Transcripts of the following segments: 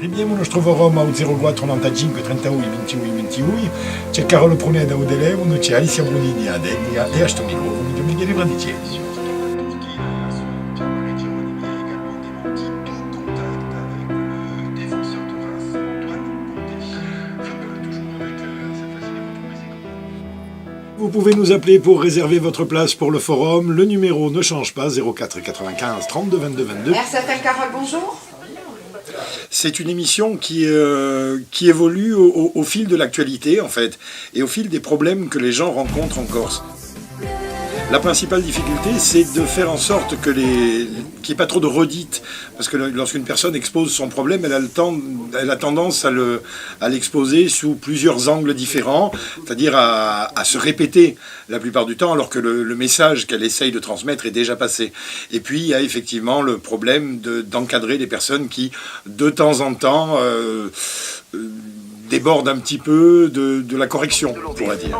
Abbiamo il nostro forum al 0495 31 21 21, c'è Carolo Pruneda o telefono, c'è Alicia Brunini a Deglia e a sto microfono, mi chiede Brandicini. Vous pouvez nous appeler pour réserver votre place pour le forum. Le numéro ne change pas, 04 95 32 22 22. RCFM Carole, bonjour. C'est une émission qui évolue au fil de l'actualité, en fait, et au fil des problèmes que les gens rencontrent en Corse. La principale difficulté, c'est de faire en sorte qu'il n'y ait pas trop de redites. Parce que lorsqu'une personne expose son problème, elle a tendance à l'exposer sous plusieurs angles différents, c'est-à-dire à se répéter la plupart du temps, alors que le message qu'elle essaye de transmettre est déjà passé. Et puis, il y a effectivement le problème d'encadrer les personnes qui, de temps en temps, débordent un petit peu de la correction, on pourrait dire.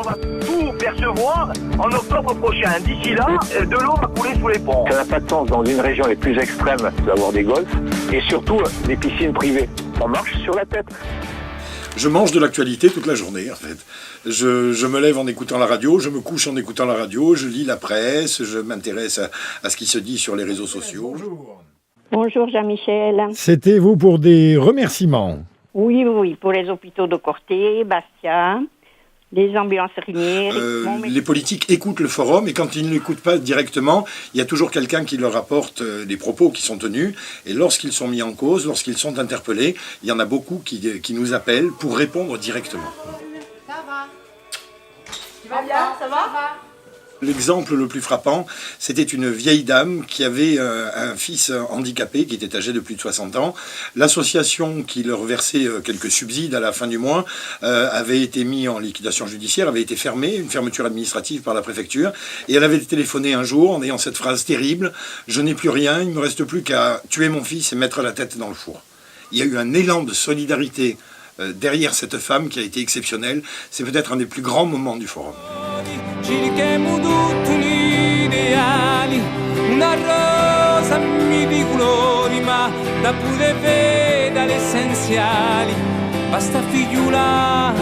Percevoir en octobre prochain. D'ici là, de l'eau va couler sous les ponts. Ça n'a pas de sens dans une région les plus extrêmes d'avoir des golfs et surtout des piscines privées. On marche sur la tête. Je mange de l'actualité toute la journée, en fait. Je me lève en écoutant la radio, je me couche en écoutant la radio, je lis la presse, je m'intéresse à ce qui se dit sur les réseaux sociaux. Bonjour. Bonjour Jean-Michel. C'était vous pour des remerciements? Oui, pour les hôpitaux de Corté, Bastia, les ambulances Rinières. Les politiques écoutent le forum et quand ils ne l'écoutent pas directement, il y a toujours quelqu'un qui leur apporte les propos qui sont tenus. Et lorsqu'ils sont mis en cause, lorsqu'ils sont interpellés, il y en a beaucoup qui nous appellent pour répondre directement. Ça va? Tu vas bien? Ça va? L'exemple le plus frappant, c'était une vieille dame qui avait un fils handicapé qui était âgé de plus de 60 ans. L'association qui leur versait quelques subsides à la fin du mois avait été mise en liquidation judiciaire, avait été fermée, une fermeture administrative par la préfecture. Et elle avait téléphoné un jour en ayant cette phrase terrible « Je n'ai plus rien, il ne me reste plus qu'à tuer mon fils et mettre la tête dans le four ». Il y a eu un élan de solidarité derrière cette femme qui a été exceptionnelle. C'est peut-être un des plus grands moments du forum. Cerchiamo tutti gli ideali, una rosa mille colori, ma da pure vedere essenziali, basta figliula